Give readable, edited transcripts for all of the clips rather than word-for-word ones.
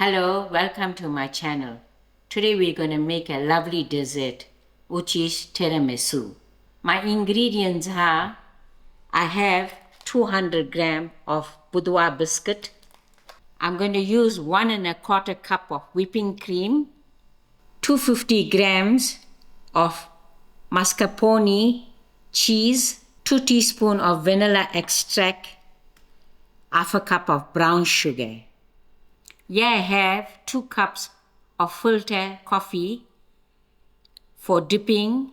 Hello, welcome to my channel. Today we're going to make a lovely dessert, which is tiramisu. My ingredients are, I have 200 grams of Boudoir biscuit. I'm going to use 1¼ cup of whipping cream, 250 grams of mascarpone cheese, 2 teaspoons of vanilla extract, ½ cup of brown sugar. Here I have 2 cups of filter coffee for dipping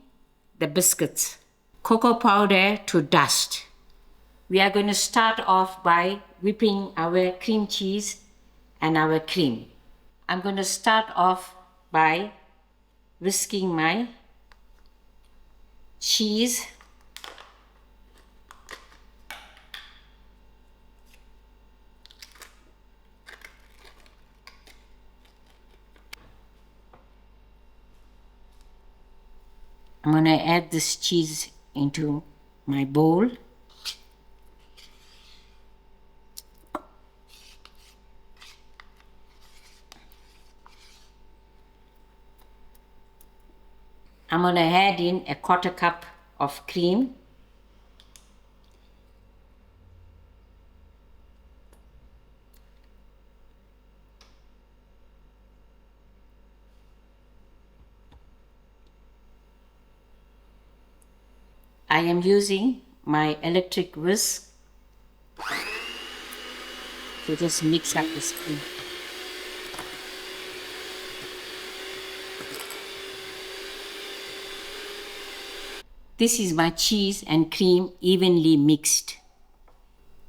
the biscuits. Cocoa powder to dust. We are going to start off by whipping our cream cheese and our cream. I'm going to start off by whisking my cheese. I'm going to add this cheese into my bowl. I'm going to add in ¼ cup of cream. I am using my electric whisk to just mix up this cream. This is my cheese and cream evenly mixed.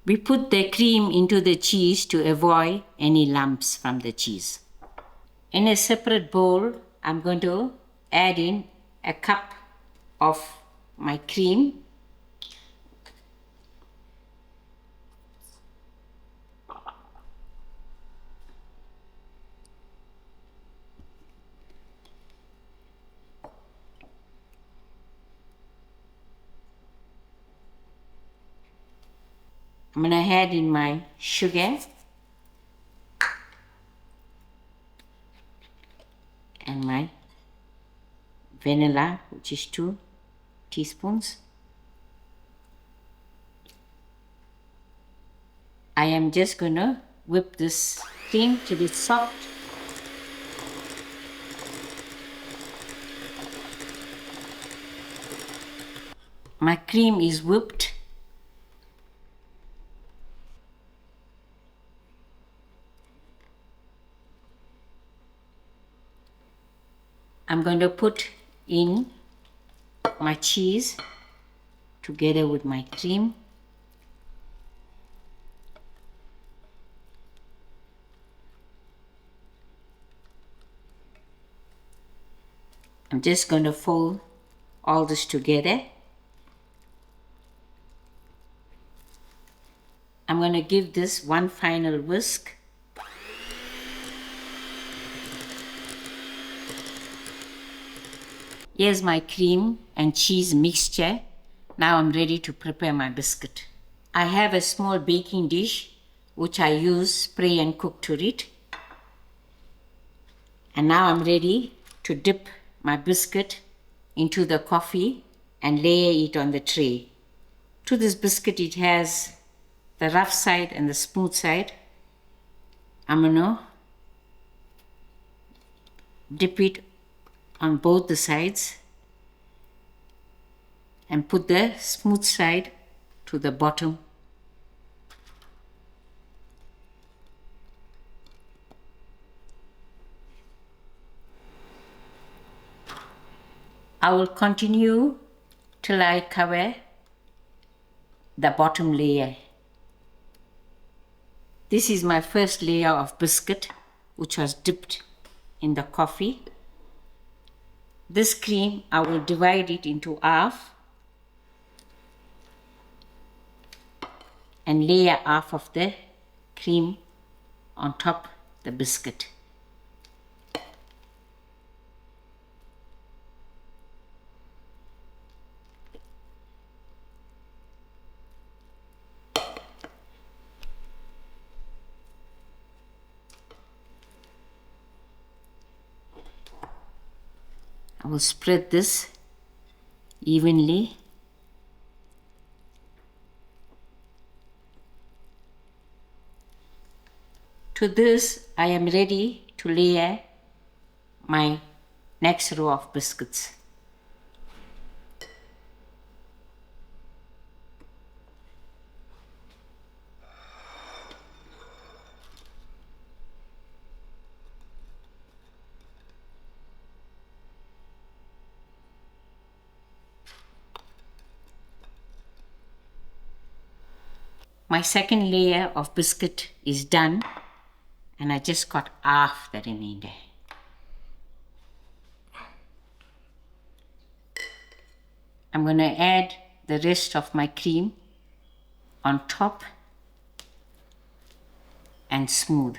We put the cream into the cheese to avoid any lumps from the cheese. In a separate bowl, I'm going to add in a cup of my cream. I'm going to add in my sugar and my vanilla, which is 2 teaspoons. I am just going to whip this cream to be soft. My cream is whipped. I'm going to put in my cheese together with my cream. I'm just going to fold all this together. I'm going to give this one final whisk. Here's my cream and cheese mixture. Now I'm ready to prepare my biscuit. I have a small baking dish which I use spray and cook to it. And now I'm ready to dip my biscuit into the coffee and layer it on the tray. To this biscuit, it has the rough side and the smooth side. I'm gonna dip it on both the sides and put the smooth side to the bottom. I will continue till I cover the bottom layer. This is my first layer of biscuit, which was dipped in the coffee. This cream, I will divide it into half and layer half of the cream on top the biscuit. I will spread this evenly. To this, I am ready to layer my next row of biscuits. My second layer of biscuit is done, and I just got half the remainder. I'm going to add the rest of my cream on top and smooth.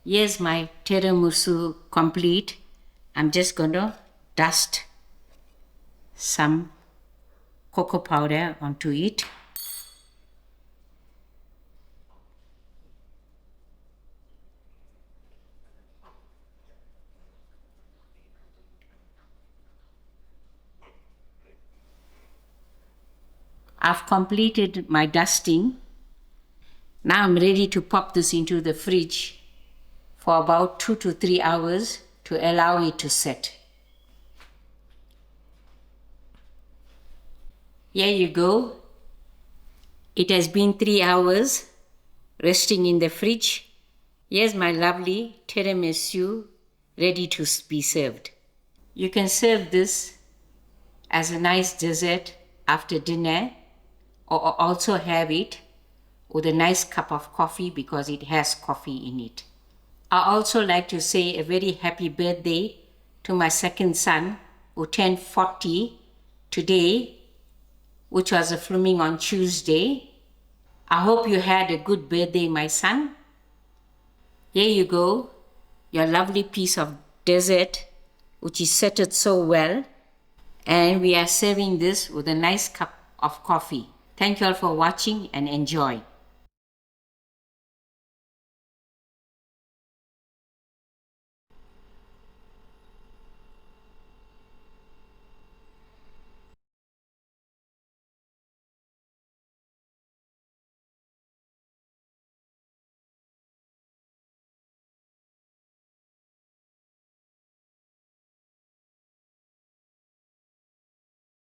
Here's my tiramisu complete. I'm just going to dust some cocoa powder onto it. I've completed my dusting. Now I'm ready to pop this into the fridge for about 2 to 3 hours to allow it to set. Here you go. It has been 3 hours resting in the fridge. Here's my lovely tiramisu ready to be served. You can serve this as a nice dessert after dinner, or also have it with a nice cup of coffee because it has coffee in it. I also like to say a very happy birthday to my second son who turned 40 today, which was a filming on Tuesday. I hope you had a good birthday, my son. Here you go, your lovely piece of dessert, which is setted so well. And we are serving this with a nice cup of coffee. Thank you all for watching and enjoy.